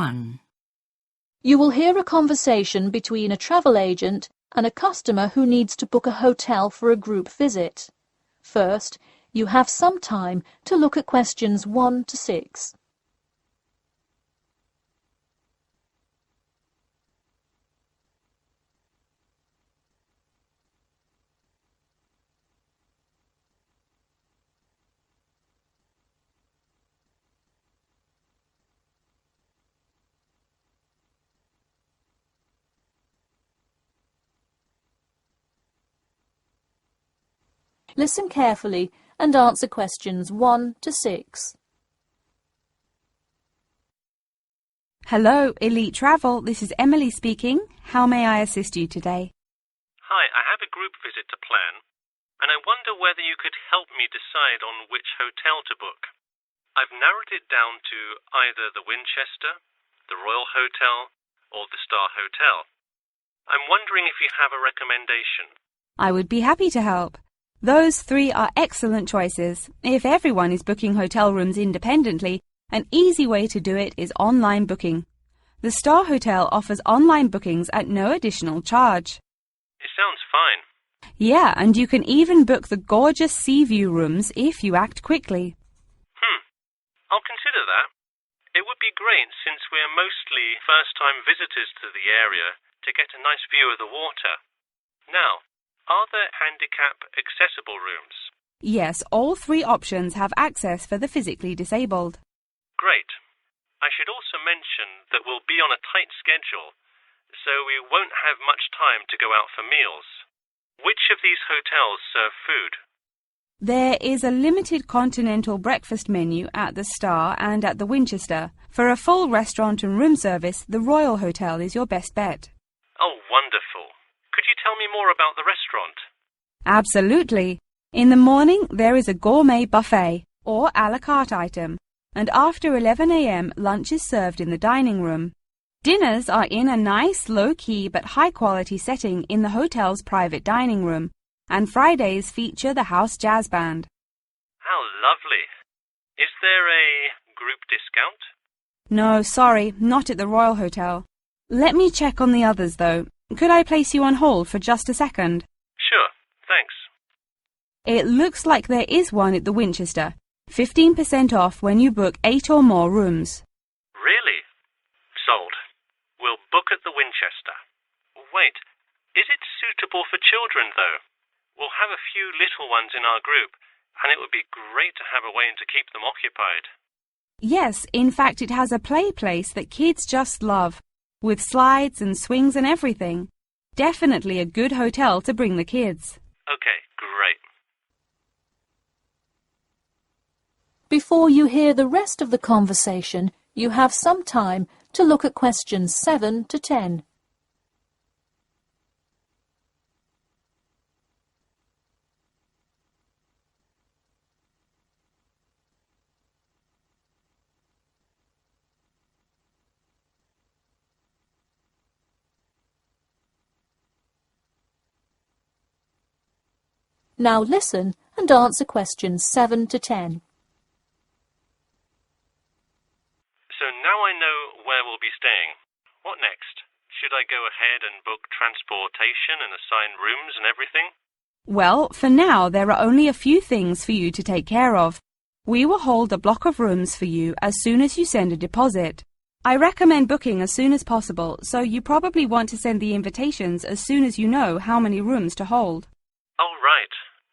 1. You will hear a conversation between a travel agent and a customer who needs to book a hotel for a group visit. First, you have some time to look at questions 1 to 6. Listen carefully and answer questions 1 to 6. Hello, Elite Travel. This is Emily speaking. How may I assist you today? Hi, I have a group visit to plan, and I wonder whether you could help me decide on which hotel to book. I've narrowed it down to either the Winchester, the Royal Hotel, or the Star Hotel. I'm wondering if you have a recommendation. I would be happy to help. Those 3 are excellent choices. If everyone is booking hotel rooms independently, an easy way to do it is online booking. The Star Hotel offers online bookings at no additional charge. It sounds fine. Yeah, and you can even book the gorgeous sea view rooms if you act quickly. I'll consider that. It would be great since we're mostly first-time visitors to the area to get a nice view of the water. Now, are there handicap-accessible rooms? Yes, all 3 options have access for the physically disabled. Great. I should also mention that we'll be on a tight schedule, so we won't have much time to go out for meals. Which of these hotels serve food? There is a limited continental breakfast menu at the Star and at the Winchester. For a full restaurant and room service, the Royal Hotel is your best bet. Oh, wonderful. Could you tell me more about the restaurant? Absolutely. In the morning, there is a gourmet buffet or a la carte item, and after 11 a.m. lunch is served in the dining room. Dinners are in a nice, low-key but high-quality setting in the hotel's private dining room, and Fridays feature the house jazz band. How lovely. Is there a group discount? No, sorry, not at the Royal Hotel. Let me check on the others, though. Could I place you on hold for just a second? Sure, thanks. It looks like there is one at the Winchester. 15% off when you book 8 or more rooms. Really? Sold. We'll book at the Winchester. Wait, is it suitable for children, though? We'll have a few little ones in our group, and it would be great to have a way to keep them occupied. Yes, in fact it has a play place that kids just love, with slides and swings and everything. Definitely a good hotel to bring the kids. Okay, great. Before you hear the rest of the conversation, you have some time to look at questions 7 to 10. Now listen and answer questions 7 to 10. So now I know where we'll be staying. What next? Should I go ahead and book transportation and assign rooms and everything? Well, for now there are only a few things for you to take care of. We will hold a block of rooms for you as soon as you send a deposit. I recommend booking as soon as possible, so you probably want to send the invitations as soon as you know how many rooms to hold. Oh, right.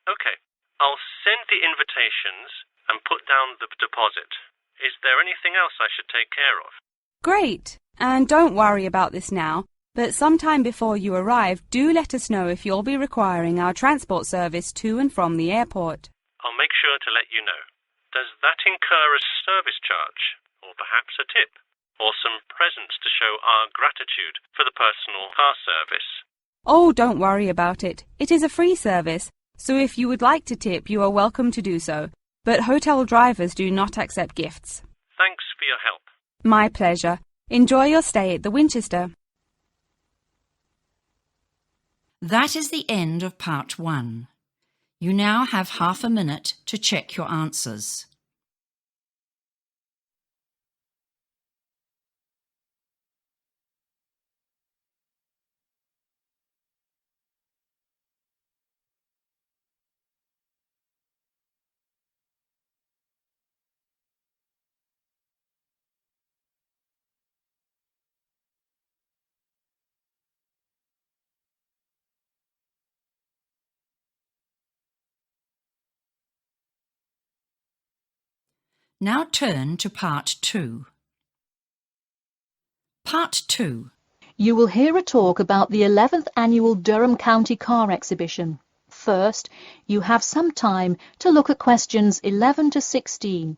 Okay. I'll send the invitations and put down the deposit. Is there anything else I should take care of? Great. And don't worry about this now, but sometime before you arrive, do let us know if you'll be requiring our transport service to and from the airport. I'll make sure to let you know. Does that incur a service charge, or perhaps a tip, or some presents to show our gratitude for the personal car service? Oh, don't worry about it. It is a free service, so if you would like to tip, you are welcome to do so. But hotel drivers do not accept gifts. Thanks for your help. My pleasure. Enjoy your stay at the Winchester. That is the end of part 1. You now have half a minute to check your answers. Now turn to Part 2. Part 2. You will hear a talk about the 11th Annual Durham County Car Exhibition. First, you have some time to look at questions 11 to 16.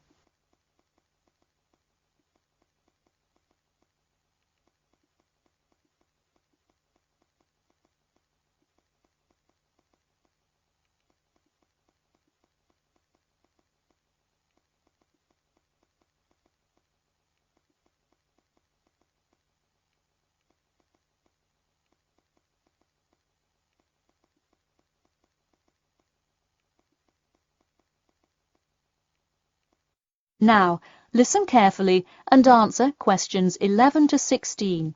Now, listen carefully and answer questions 11 to 16.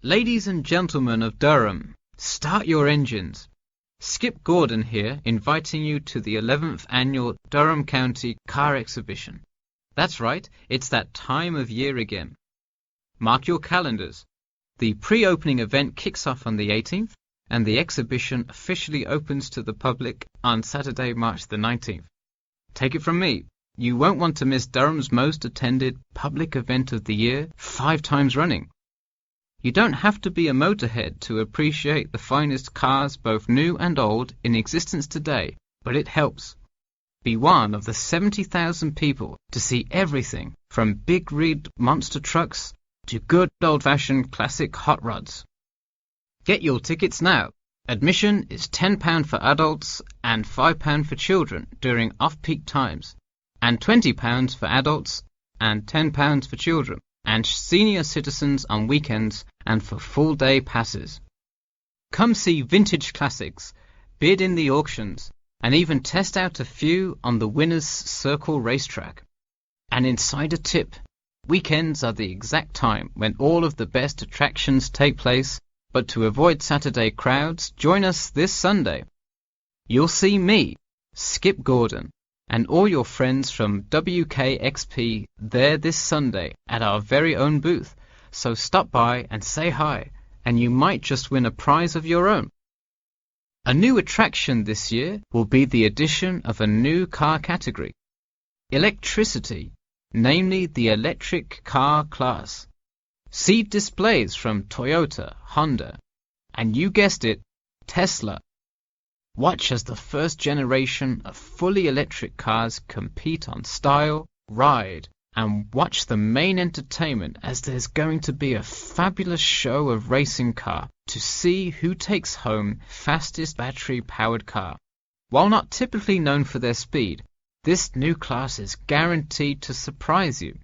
Ladies and gentlemen of Durham, start your engines. Skip Gordon here, inviting you to the 11th Annual Durham County Car Exhibition. That's right, it's that time of year again. Mark your calendars. The pre-opening event kicks off on the 18th, and the exhibition officially opens to the public on Saturday, March the 19th. Take it from me, you won't want to miss Durham's most attended public event of the year 5 times running. You don't have to be a motorhead to appreciate the finest cars, both new and old, in existence today, but it helps. Be one of the 70,000 people to see everything from big rig monster trucks to good old-fashioned classic hot rods. Get your tickets now. Admission is £10 for adults and £5 for children during off-peak times, and £20 for adults and £10 for children, and senior citizens on weekends and for full-day passes. Come see vintage classics, bid in the auctions, and even test out a few on the Winners' Circle racetrack. An insider tip: weekends are the exact time when all of the best attractions take place. But to avoid Saturday crowds, join us this Sunday. You'll see me, Skip Gordon, and all your friends from WKXP there this Sunday at our very own booth, so stop by and say hi, and you might just win a prize of your own. A new attraction this year will be the addition of a new car category, electricity, namely the electric car class. See displays from Toyota, Honda, and you guessed it, Tesla. Watch as the first generation of fully electric cars compete on style, ride, and watch the main entertainment as there's going to be a fabulous show of racing car to see who takes home fastest battery-powered car. While not typically known for their speed, this new class is guaranteed to surprise you.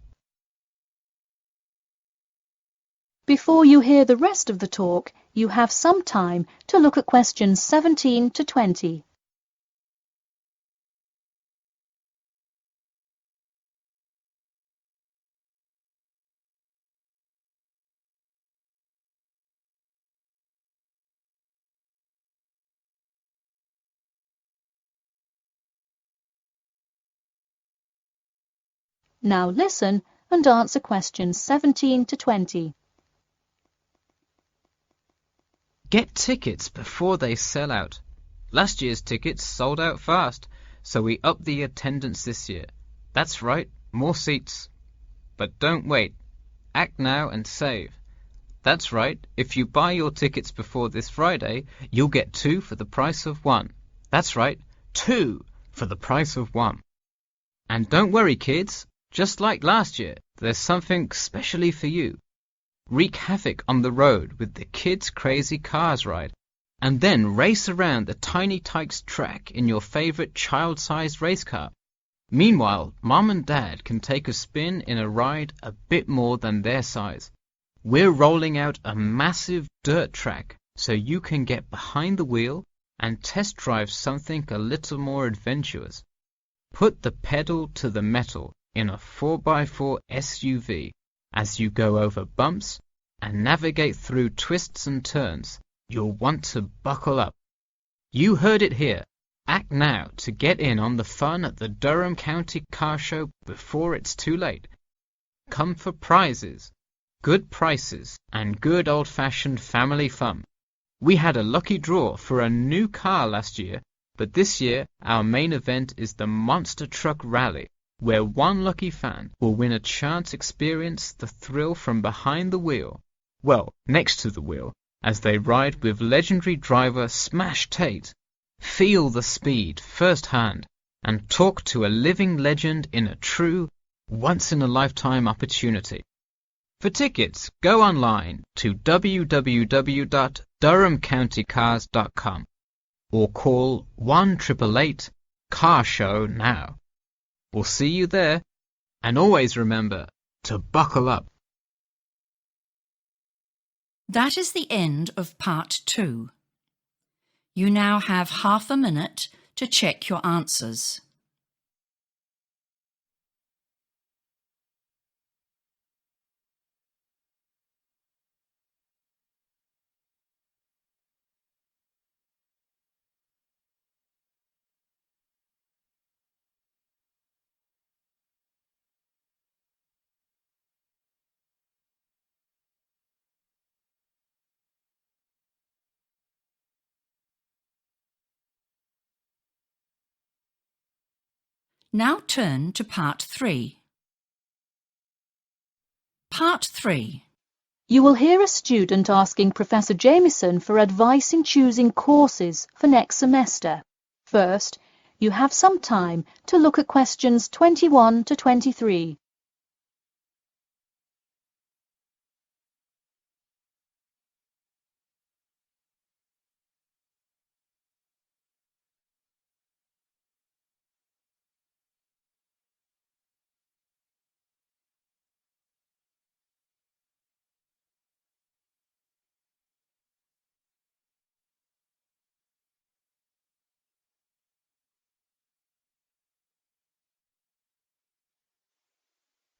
Before you hear the rest of the talk, you have some time to look at questions 17 to 20. Now listen and answer questions 17 to 20. Get tickets before they sell out. Last year's tickets sold out fast, so we upped the attendance this year. That's right, more seats. But don't wait. Act now and save. That's right, if you buy your tickets before this Friday, you'll get 2 for the price of 1. That's right, 2 for the price of 1. And don't worry, kids, just like last year, there's something specially for you. Wreak havoc on the road with the Kids Crazy Cars ride, and then race around the Tiny Tykes track in your favorite child-sized race car. Meanwhile, Mom and Dad can take a spin in a ride a bit more than their size. We're rolling out a massive dirt track so you can get behind the wheel and test drive something a little more adventurous. Put the pedal to the metal in a 4x4 SUV as you go over bumps and navigate through twists and turns. You'll want to buckle up. You heard it here. Act now to get in on the fun at the Durham County Car Show before it's too late. Come for prizes, good prices, and good old-fashioned family fun. We had a lucky draw for a new car last year, But this year, our main event is the Monster Truck Rally, where one lucky fan will win a chance to experience the thrill from behind the wheel, well, next to the wheel, as they ride with legendary driver Smash Tate. Feel the speed firsthand and talk to a living legend in a true, once-in-a-lifetime opportunity. For tickets, go online to www.durhamcountycars.com or call 1-888-CAR-SHOW now. We'll see you there, and always remember to buckle up. That is the end of part 2. You now have half a minute to check your answers. Now turn to part 3. Part 3. You will hear a student asking Professor Jameson for advice in choosing courses for next semester. First, you have some time to look at questions 21 to 23.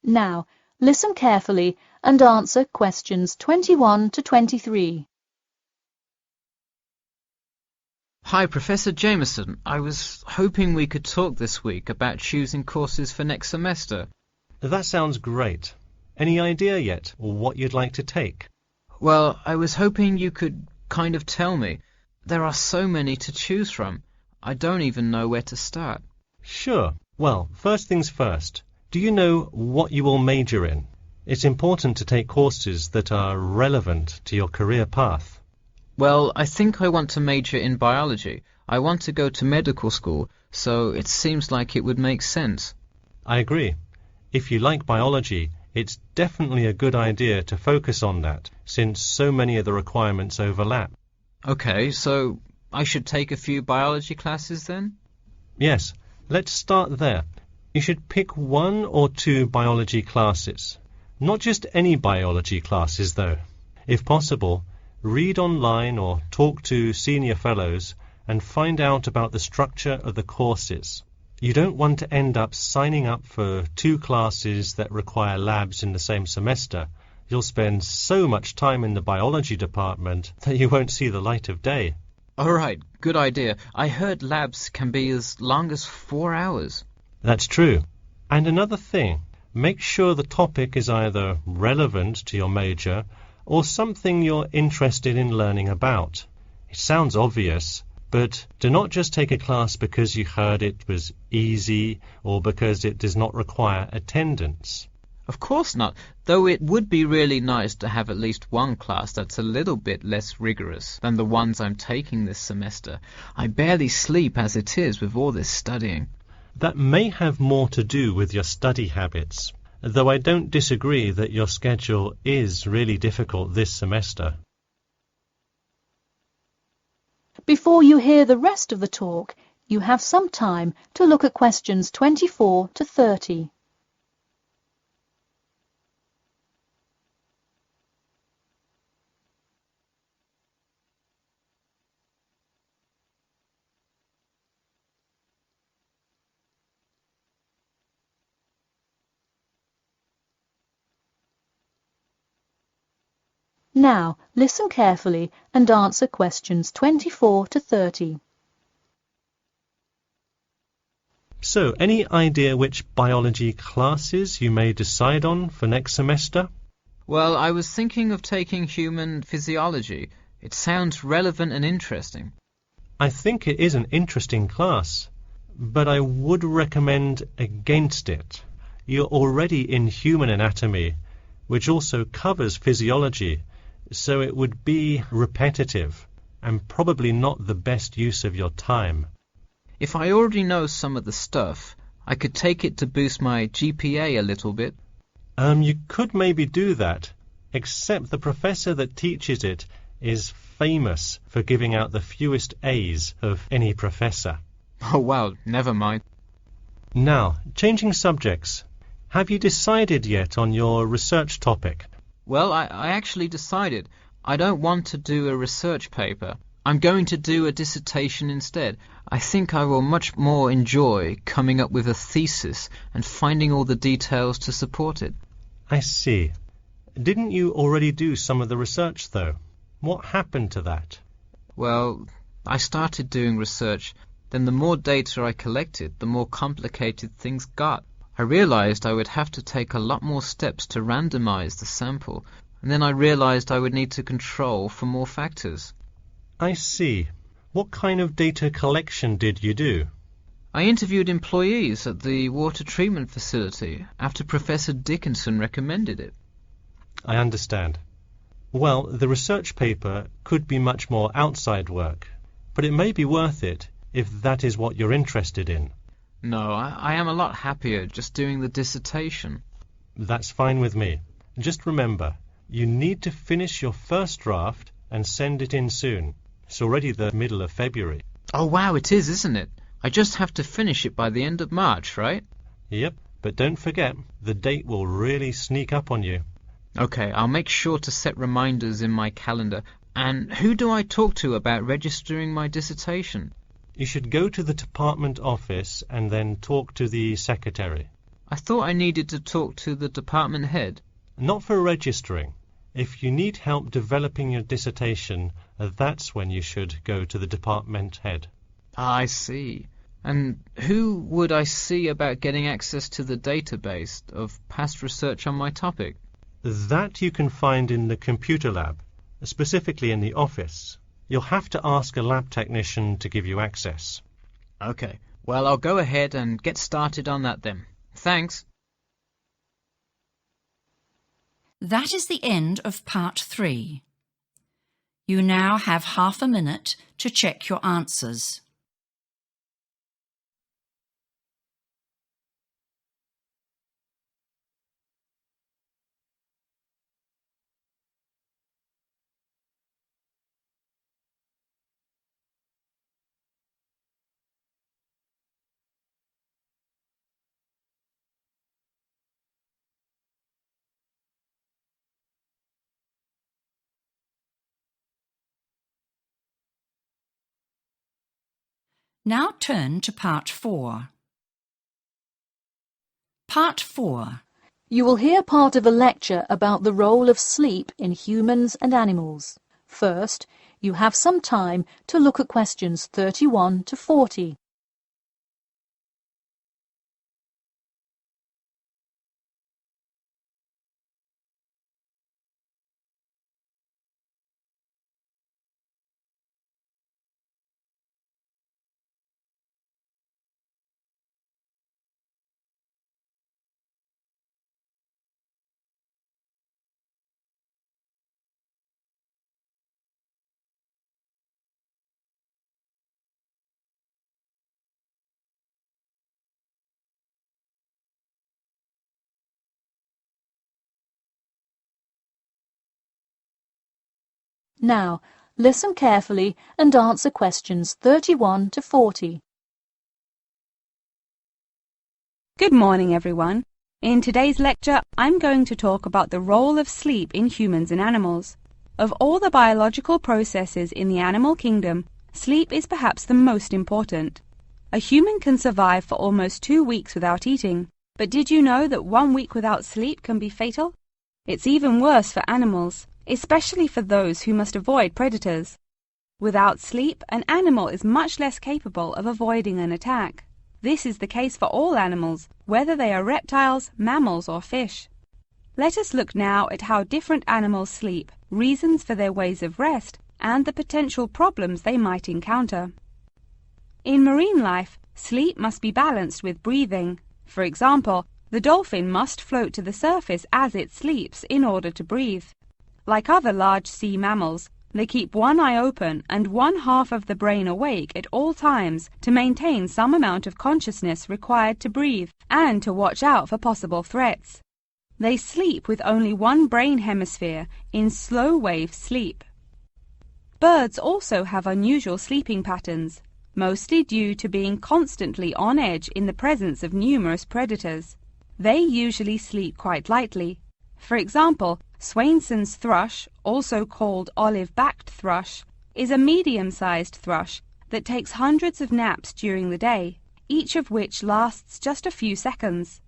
Now, listen carefully and answer questions 21 to 23. Hi, Professor Jameson. I was hoping we could talk this week about choosing courses for next semester. That sounds great. Any idea yet, or what you'd like to take? Well, I was hoping you could kind of tell me. There are so many to choose from. I don't even know where to start. Sure. Well, first things first. Do you know what you will major in? It's important to take courses that are relevant to your career path. Well, I think I want to major in biology. I want to go to medical school, so it seems like it would make sense. I agree. If you like biology, it's definitely a good idea to focus on that, since so many of the requirements overlap. Okay, so I should take a few biology classes then? Yes, let's start there. You should pick 1 or 2 biology classes. Not just any biology classes, though. If possible, read online or talk to senior fellows and find out about the structure of the courses. You don't want to end up signing up for 2 classes that require labs in the same semester. You'll spend so much time in the biology department that you won't see the light of day. All right, good idea. I heard labs can be as long as 4 hours. That's true. And another thing, make sure the topic is either relevant to your major or something you're interested in learning about. It sounds obvious, but do not just take a class because you heard it was easy or because it does not require attendance. Of course not, though it would be really nice to have at least one class that's a little bit less rigorous than the ones I'm taking this semester. I barely sleep as it is with all this studying. That may have more to do with your study habits, though I don't disagree that your schedule is really difficult this semester. Before you hear the rest of the talk, you have some time to look at questions 24 to 30. Now, listen carefully and answer questions 24 to 30. So, any idea which biology classes you may decide on for next semester? Well, I was thinking of taking human physiology. It sounds relevant and interesting. I think it is an interesting class, but I would recommend against it. You're already in human anatomy, which also covers physiology, so it would be repetitive and probably not the best use of your time. If I already know some of the stuff, I could take it to boost my GPA a little bit. You could maybe do that, except the professor that teaches it is famous for giving out the fewest A's of any professor. Oh, well, never mind. Now, changing subjects. Have you decided yet on your research topic? Well, I actually decided. I don't want to do a research paper. I'm going to do a dissertation instead. I think I will much more enjoy coming up with a thesis and finding all the details to support it. I see. Didn't you already do some of the research, though? What happened to that? Well, I started doing research. Then the more data I collected, the more complicated things got. I realized I would have to take a lot more steps to randomize the sample, and then I realized I would need to control for more factors. I see. What kind of data collection did you do? I interviewed employees at the water treatment facility after Professor Dickinson recommended it. I understand. Well, the research paper could be much more outside work, but it may be worth it if that is what you're interested in. No, I am a lot happier just doing the dissertation. That's fine with me. Just remember, you need to finish your first draft and send it in soon. It's already the middle of February. Oh, wow, it is, isn't it? I just have to finish it by the end of March, right? Yep, but don't forget, the date will really sneak up on you. Okay, I'll make sure to set reminders in my calendar. And who do I talk to about registering my dissertation? You should go to the department office and then talk to the secretary. I thought I needed to talk to the department head. Not for registering. If you need help developing your dissertation, that's when you should go to the department head. I see. And who would I see about getting access to the database of past research on my topic? That you can find in the computer lab, specifically in the office. You'll have to ask a lab technician to give you access. Okay. Well, I'll go ahead and get started on that then. Thanks. That is the end of part 3. You now have half a minute to check your answers. Now turn to part 4. Part 4. You will hear part of a lecture about the role of sleep in humans and animals. First, you have some time to look at questions 31 to 40. Now, listen carefully and answer questions 31 to 40. Good morning, everyone. In today's lecture, I'm going to talk about the role of sleep in humans and animals. Of all the biological processes in the animal kingdom, sleep is perhaps the most important. A human can survive for almost 2 weeks without eating, but did you know that 1 week without sleep can be fatal? It's even worse for animals, especially for those who must avoid predators. Without sleep, an animal is much less capable of avoiding an attack. This is the case for all animals, whether they are reptiles, mammals, or fish. Let us look now at how different animals sleep, reasons for their ways of rest, and the potential problems they might encounter. In marine life, sleep must be balanced with breathing. For example, the dolphin must float to the surface as it sleeps in order to breathe. Like other large sea mammals, they keep one eye open and one half of the brain awake at all times to maintain some amount of consciousness required to breathe and to watch out for possible threats. They sleep with only one brain hemisphere in slow wave sleep. Birds also have unusual sleeping patterns, mostly due to being constantly on edge in the presence of numerous predators. They usually sleep quite lightly. For example, Swainson's thrush, also called olive-backed thrush, is a medium-sized thrush that takes hundreds of naps during the day, each of which lasts just a few seconds.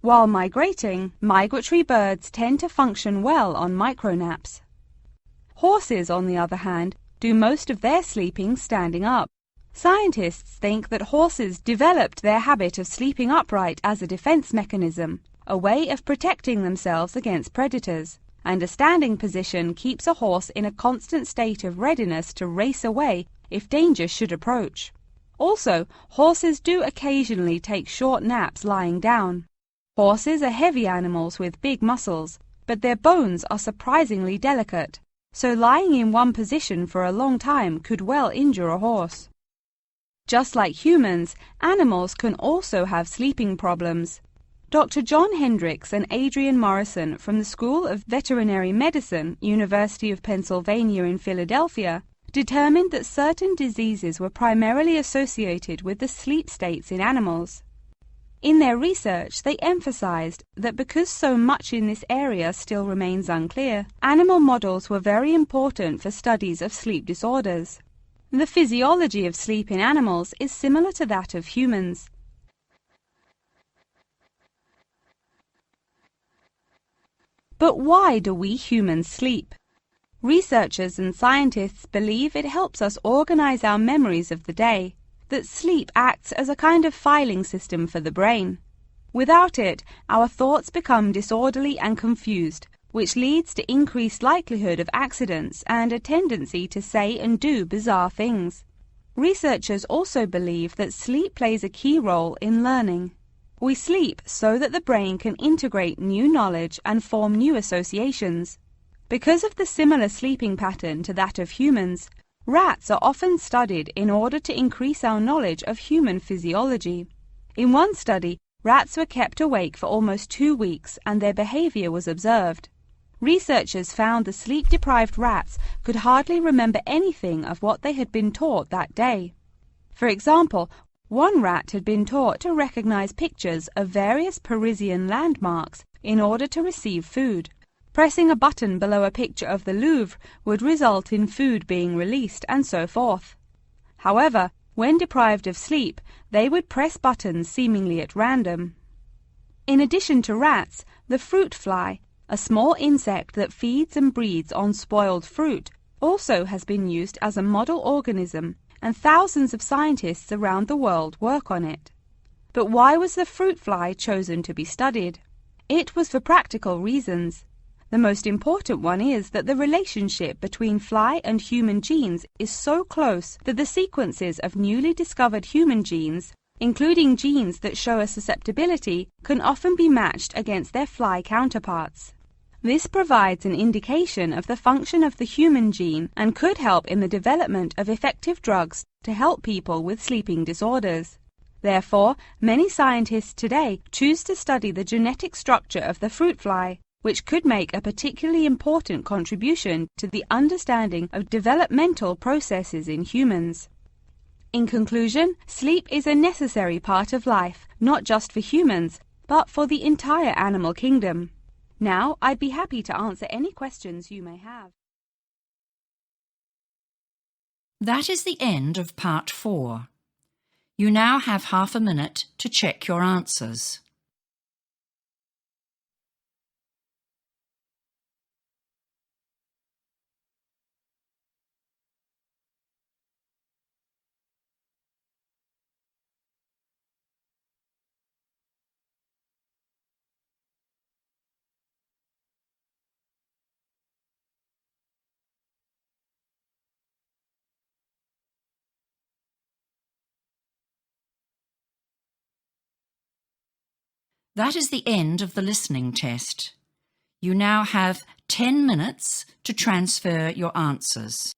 While migrating, migratory birds tend to function well on micronaps. Horses, on the other hand, do most of their sleeping standing up. Scientists think that horses developed their habit of sleeping upright as a defense mechanism, a way of protecting themselves against predators, and a standing position keeps a horse in a constant state of readiness to race away if danger should approach. Also, horses do occasionally take short naps lying down. Horses are heavy animals with big muscles, but their bones are surprisingly delicate, so lying in one position for a long time could well injure a horse. Just like humans, animals can also have sleeping problems. Dr. John Hendricks and Adrian Morrison from the School of Veterinary Medicine, University of Pennsylvania in Philadelphia, determined that certain diseases were primarily associated with the sleep states in animals. In their research, they emphasized that because so much in this area still remains unclear, animal models were very important for studies of sleep disorders. The physiology of sleep in animals is similar to that of humans. But why do we humans sleep? Researchers and scientists believe it helps us organize our memories of the day, that sleep acts as a kind of filing system for the brain. Without it, our thoughts become disorderly and confused, which leads to increased likelihood of accidents and a tendency to say and do bizarre things. Researchers also believe that sleep plays a key role in learning. We sleep so that the brain can integrate new knowledge and form new associations. Because of the similar sleeping pattern to that of humans, rats are often studied in order to increase our knowledge of human physiology. In one study, rats were kept awake for almost 2 weeks and their behavior was observed. Researchers found the sleep-deprived rats could hardly remember anything of what they had been taught that day. For example, one rat had been taught to recognize pictures of various Parisian landmarks in order to receive food. Pressing a button below a picture of the Louvre would result in food being released, and so forth. However, when deprived of sleep, they would press buttons seemingly at random. In addition to rats, the fruit fly, a small insect that feeds and breeds on spoiled fruit, also has been used as a model organism, and thousands of scientists around the world work on it. But why was the fruit fly chosen to be studied? It was for practical reasons. The most important one is that the relationship between fly and human genes is so close that the sequences of newly discovered human genes, including genes that show a susceptibility, can often be matched against their fly counterparts. This provides an indication of the function of the human gene and could help in the development of effective drugs to help people with sleeping disorders. Therefore, many scientists today choose to study the genetic structure of the fruit fly, which could make a particularly important contribution to the understanding of developmental processes in humans. In conclusion, sleep is a necessary part of life, not just for humans, but for the entire animal kingdom. Now, I'd be happy to answer any questions you may have. That is the end of part 4. You now have half a minute to check your answers. That is the end of the listening test. You now have 10 minutes to transfer your answers.